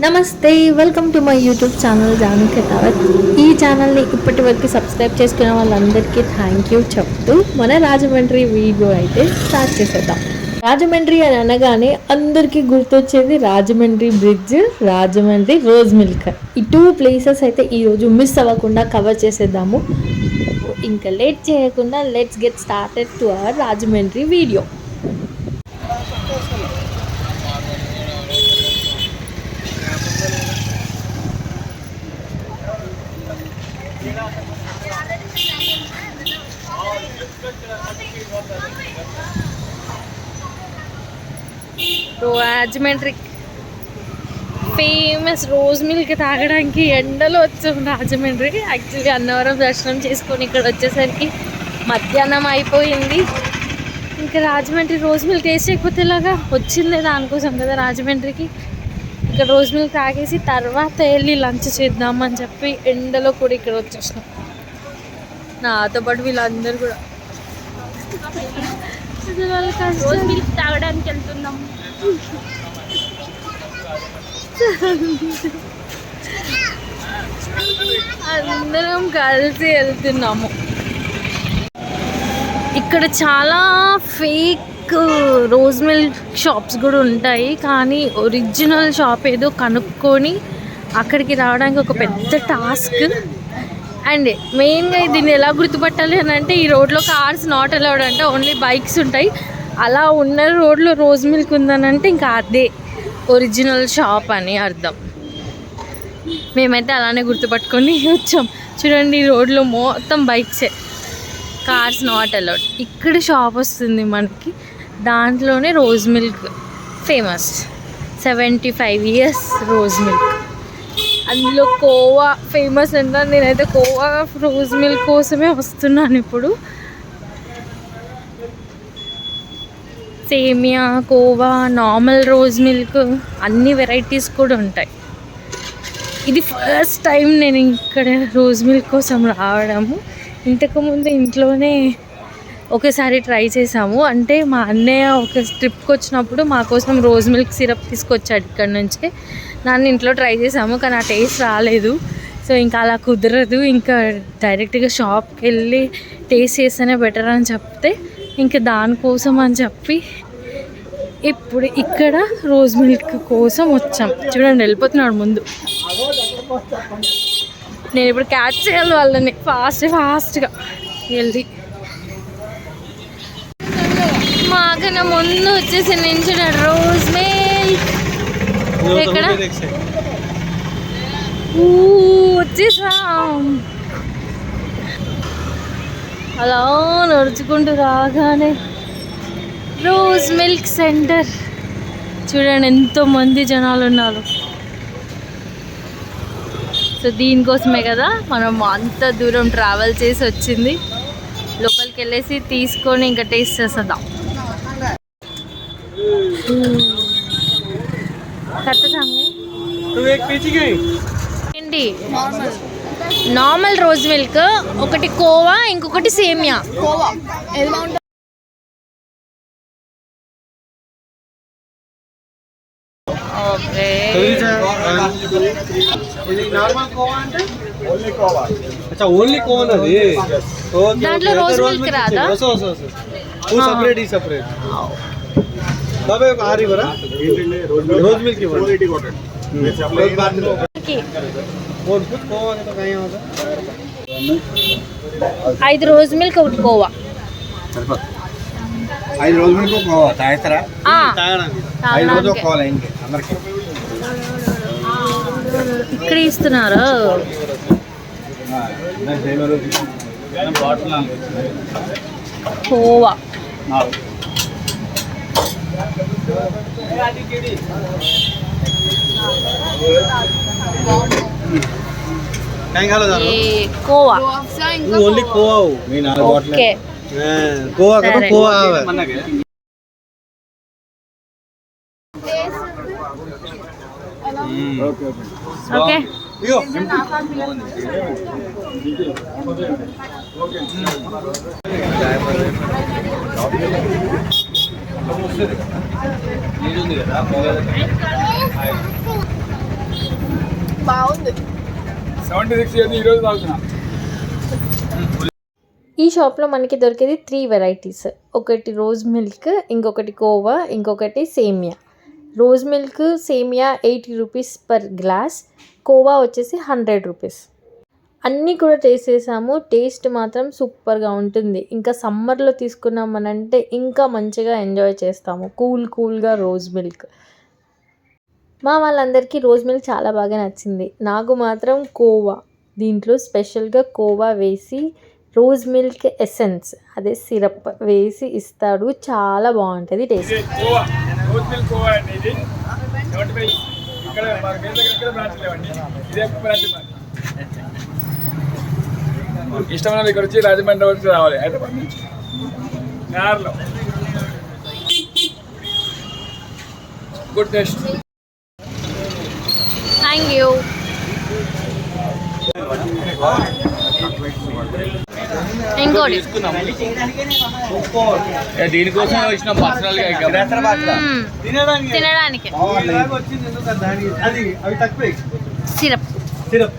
నమస్తే, welcome to my YouTube channel Janu Khetavath. ఈ ఛానల్ని ఇప్పటి వరకు సబ్స్క్రైబ్ చేసుకున్న వాళ్ళందరికీ థ్యాంక్ యూ చెప్తూ మన రాజమండ్రి వీడియో అయితే స్టార్ట్ చేసేద్దాం. రాజమండ్రి అని అనగానే అందరికీ గుర్తొచ్చేది Rajahmundry bridge, Rajahmundry rose milk. ఈ టూ ప్లేసెస్ అయితే ఈరోజు మిస్ అవ్వకుండా కవర్ చేసేద్దాము. ఇంకా లేట్ చేయకుండా let's get started to our Rajahmundry video. Rajahmundry famous rose milk తాగడానికి ఎండలో వచ్చాం రాజమండ్రి. యాక్చువల్లీ అన్నవరం దర్శనం చేసుకొని ఇక్కడ వచ్చేసరికి మధ్యాహ్నం అయిపోయింది. ఇంకా రాజమండ్రి రోజ్ మిల్క్ టేస్ట్ అయిపోతే ఇలాగా వచ్చింది దానికోసం కదా రాజమండ్రికి. ఇక్కడ రోజ్ మిల్క్ తాగేసి తర్వాత వెళ్ళి లంచ్ చేద్దామని చెప్పి ఎండలో కూడా ఇక్కడ వచ్చేసినాం. నాతో పాటు వీళ్ళందరూ కూడా రోజ్ మిల్క్ తాగడానికి వెళ్తున్నాం. అందరం కలిసి వెళ్తున్నాము. ఇక్కడ చాలా ఫేక్ రోజ్ మిల్క్ షాప్స్ కూడా ఉంటాయి, కానీ ఒరిజినల్ షాప్ ఏదో కనుక్కొని అక్కడికి రావడానికి ఒక పెద్ద టాస్క్. అండ్ మెయిన్గా దీన్ని ఎలా గుర్తుపట్టాలి అని అంటే, ఈ రోడ్లో కార్స్ నాట్ అలౌడ్ అంటే, ఓన్లీ బైక్స్ ఉంటాయి. అలా ఉన్న రోడ్లో రోజ్ మిల్క్ ఉందని అంటే ఇంకా అదే ఒరిజినల్ షాప్ అని అర్థం. మేమైతే అలానే గుర్తుపట్టుకొని వచ్చాం. చూడండి, ఈ రోడ్లో మొత్తం బైక్సే, కార్స్ నాట్ అలౌడ్. ఇక్కడ షాప్ వస్తుంది మనకి, దాంట్లోనే rose milk famous. 75 years rose milk. అందులో కోవా ఫేమస్ అంట. నేనైతే కోవా రోజ్ మిల్క్ కోసమే వస్తున్నాను ఇప్పుడు. సేమియా, కోవా, నార్మల్ రోజ్ మిల్క్ అన్ని వెరైటీస్ కూడా ఉంటాయి. ఇది ఫస్ట్ టైం నేను ఇక్కడ రోజ్ మిల్క్ కోసం రావడము. ఇంతకుముందు ఇంట్లోనే ఒకసారి ట్రై చేసాము. అంటే మా అన్నయ్య ఒక ట్రిప్కి వచ్చినప్పుడు మా కోసం రోజ్ మిల్క్ సిరప్ తీసుకొచ్చాడు ఇక్కడ నుంచి. దాన్ని ఇంట్లో ట్రై చేసాము, కానీ ఆ టేస్ట్ రాలేదు. సో ఇంకా అలా కుదరదు, ఇంకా డైరెక్ట్గా షాప్కి వెళ్ళి టేస్ట్ చేస్తేనే బెటర్ అని చెప్తే ఇంకా దానికోసం అని చెప్పి ఇప్పుడు ఇక్కడ రోజ్ మిల్క్ కోసం వచ్చాం. చూడండి, వెళ్ళిపోతున్నాడు ముందు. నేను ఇప్పుడు క్యాచ్ చేయాలి వాళ్ళని ఫాస్ట్గా వెళ్ళి. మాకన్నా ముందు వచ్చేసి నించున్నాడు రోజ్ మిల్క్. ఎక్కడ వచ్చేసాం. అలా నడుచుకుంటూ రాగానే రోజ్ మిల్క్ సెంటర్. చూడండి ఎంతోమంది జనాలు ఉన్నారు. సో దీనికోసమే కదా మనం అంత దూరం ట్రావెల్ చేసి వచ్చింది. లోపలికి వెళ్ళేసి తీసుకొని ఇంకా టేస్ట్ చేసేద్దాం. ఏంటి నార్మల్ రోజ్ మిల్క్, ఒకటి కోవా, ఇంకొకటి సేమియా. ఓకే, దాంట్లో రోజ్ మిల్క్ రాదా? रोज मिल्क ఐదు రోజ్ మిల్క్, ఒకటి కోవా. 5 रोज मिल्क కోవా తాగుతారా? ఇక్కడ ఇస్తున్నారు. కోవా కోవా ఓన్లీ కోవా. ఓకే, కోవా కదా, కోవా ఓకే. బాగుంది. 76 ఇయర్స్ ఈరోజు తాగుతున్నా. ఈ షాప్లో మనకి దొరికేది 3 వెరైటీస్. ఒకటి రోజ్ మిల్క్, ఇంకొకటి కోవా, ఇంకొకటి సేమియా. రోజ్ మిల్క్ సేమియా 80 రూపీస్ పర్ గ్లాస్, కోవా వచ్చేసి 100 రూపీస్. అన్నీ కూడా టేస్ట్ చేసాము. టేస్ట్ మాత్రం సూపర్గా ఉంటుంది. ఇంకా సమ్మర్లో తీసుకున్నామనంటే ఇంకా మంచిగా ఎంజాయ్ చేస్తాము. కూల్గా రోజ్ మిల్క్. మా వాళ్ళందరికీ రోజ్ మిల్క్ చాలా బాగా నచ్చింది. నాకు మాత్రం కోవా, దీంట్లో స్పెషల్గా కోవా వేసి రోజ్ మిల్క్ ఎసెన్స్ అదే సిరప్ వేసి ఇస్తాడు. చాలా బాగుంటుంది taste. Khoa rose milk khoa అండి. ఇది 75. ఇక్కడ మన దగ్గర బ్రాంచ్ లేవండి. ఇదే బ్రాంచ్ మాది. ఇష్టమైన ఇక్కడ వచ్చి రాజమండ్రి వచ్చి రావాలి హైదరాబాద్ నుంచి. నార్లో గుడ్ టేస్ట్. Thank you. ఇంకోటి దీనికోసం వచ్చిన పర్సనల్ గా తినడానికి వచ్చింది ఎందుకంటే అది అవి తక్కువే. సిరప్ సిరప్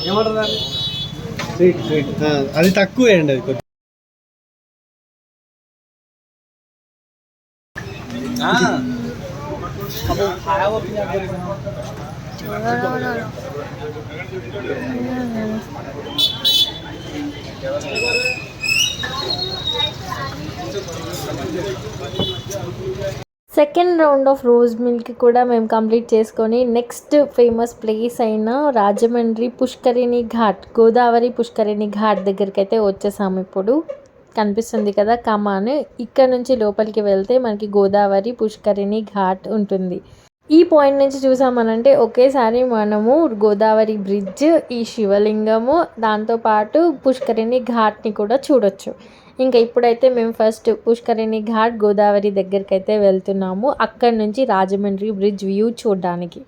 ఏమంటారు అది తక్కువే అండి. అది కొంచెం second round of rose milk కూడా మేము కంప్లీట్ చేసుకొని నెక్స్ట్ ఫేమస్ ప్లేస్ అయిన రాజమండ్రి పుష్కరిణి ఘాట్, గోదావరి పుష్కరిణి ఘాట్ దగ్గరికి అయితే వచ్చేసాము. ఇప్పుడు కనిపిస్తుంది కదా కమాన్, ఇక్కడ నుంచి లోపలికి వెళ్తే మనకి గోదావరి పుష్కరిణి ఘాట్ ఉంటుంది. ఈ పాయింట్ నుంచి చూసామనంటే ఒకేసారి మనము గోదావరి బ్రిడ్జ్, ఈ శివలింగము, దాంతోపాటు పుష్కరిణి ఘాట్ని కూడా చూడొచ్చు. ఇంకా ఇప్పుడైతే మేము ఫస్ట్ పుష్కరిణి ఘాట్ గోదావరి దగ్గరికి అయితే వెళ్తున్నాము. అక్కడి నుంచి రాజమండ్రి బ్రిడ్జ్ వ్యూ చూడడానికి.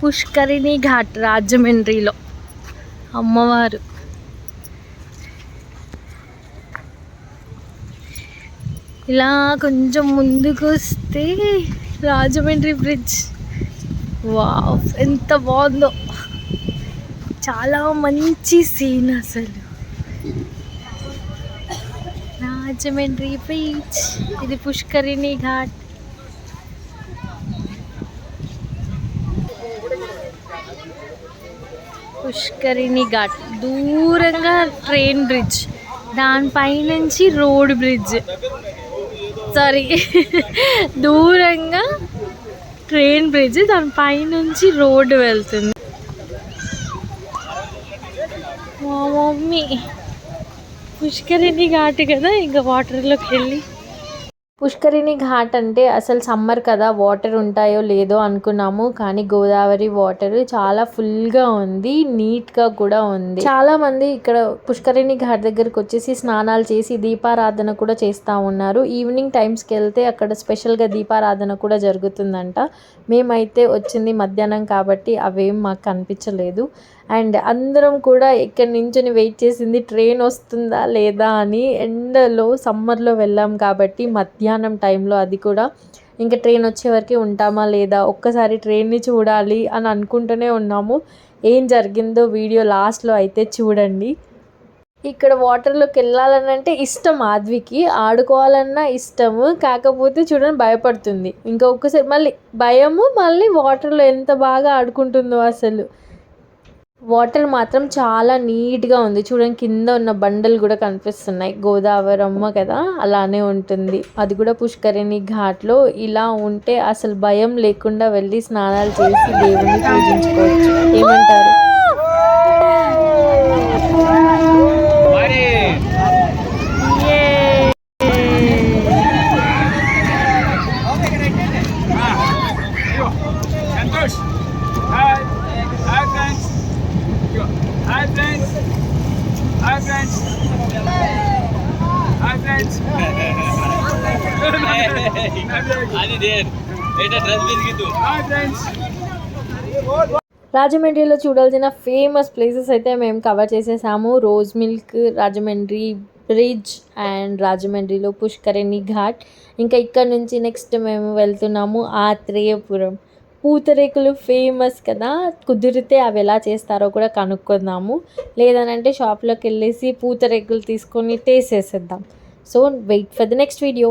పుష్కరిణి ఘాట్ రాజమండ్రిలో అమ్మవారు. ఇలా కొంచెం ముందుకు వస్తే రాజమండ్రి బ్రిడ్జ్. వావ్, ఎంత బాగుందో. చాలా మంచి సీన్ అసలు. రాజమండ్రి బ్రిడ్జ్, ఇది పుష్కరిణి ఘాట్. పుష్కరిణి ఘాట్ దూరంగా ట్రైన్ బ్రిడ్జ్, దానిపైనుంచి రోడ్ బ్రిడ్జ్, సారీ దూరంగా ట్రైన్ బ్రిడ్జ్, దానిపైనుంచి రోడ్డు వెళ్తుంది. మా మమ్మీ పుష్కరిణి ఘాట్ కదా, ఇంకా వాటర్లోకి వెళ్ళి. పుష్కరిణి ఘాట్ అంటే అసలు సమ్మర్ కదా, వాటర్ ఉంటాయో లేదో అనుకున్నాము. కానీ గోదావరి వాటర్ చాలా ఫుల్గా ఉంది, నీట్గా కూడా ఉంది. చాలా మంది ఇక్కడ పుష్కరిణి ఘాట్ దగ్గరకు వచ్చేసి స్నానాలు చేసి దీపారాధన కూడా చేస్తూ ఉన్నారు. ఈవినింగ్ టైమ్స్కి వెళ్తే అక్కడ స్పెషల్గా దీపారాధన కూడా జరుగుతుందంట. మేమైతే వచ్చింది మధ్యాహ్నం కాబట్టి అవేం మాకు కనిపించలేదు. అండ్ అందరం కూడా ఇక్కడ నుంచి వెయిట్ చేసింది ట్రైన్ వస్తుందా లేదా అని. ఎండలో సమ్మర్లో వెళ్ళాం కాబట్టి మధ్యాహ్నం టైంలో, అది కూడా ఇంకా ట్రైన్ వచ్చే వరకు ఉంటామా లేదా, ఒక్కసారి ట్రైన్ని చూడాలి అని అనుకుంటూనే ఉన్నాము. ఏం జరిగిందో వీడియో లాస్ట్లో అయితే చూడండి. ఇక్కడ వాటర్లోకి వెళ్ళాలని అంటే ఇష్టం, మాధవికి ఆడుకోవాలన్నా ఇష్టము. కాకపోతే చూడండి భయపడుతుంది. ఇంకా ఒక్కసారి మళ్ళీ భయము, మళ్ళీ వాటర్లో ఎంత బాగా ఆడుకుంటుందో అసలు. వాటర్ మాత్రం చాలా నీట్గా ఉంది. చూడండి కింద ఉన్న బండలు కూడా కనిపిస్తున్నాయి. గోదావరమ్మ కదా, అలానే ఉంటుంది. అది కూడా పుష్కరిణి ఘాట్లో. ఇలా ఉంటే అసలు భయం లేకుండా వెళ్ళి స్నానాలు చేసి దేవుణ్ణి పూజించుకోవచ్చు. ఏమంటారు? రాజమండ్రిలో చూడాల్సిన ఫేమస్ ప్లేసెస్ అయితే మేము కవర్ చేసేసాము. Rose milk, Rajahmundry bridge and రాజమండ్రిలో పుష్కరిణి ఘాట్. ఇంకా ఇక్కడ నుంచి నెక్స్ట్ మేము వెళ్తున్నాము ఆత్రేయపురం. పూతరేకులు ఫేమస్ కదా, కుదిరితే అవి ఎలా చేస్తారో కూడా కనుక్కుందాము. లేదనంటే షాప్లోకి వెళ్ళేసి పూతరేకులు తీసుకొని టేస్ట్ చేసేద్దాం. So wait for the next video.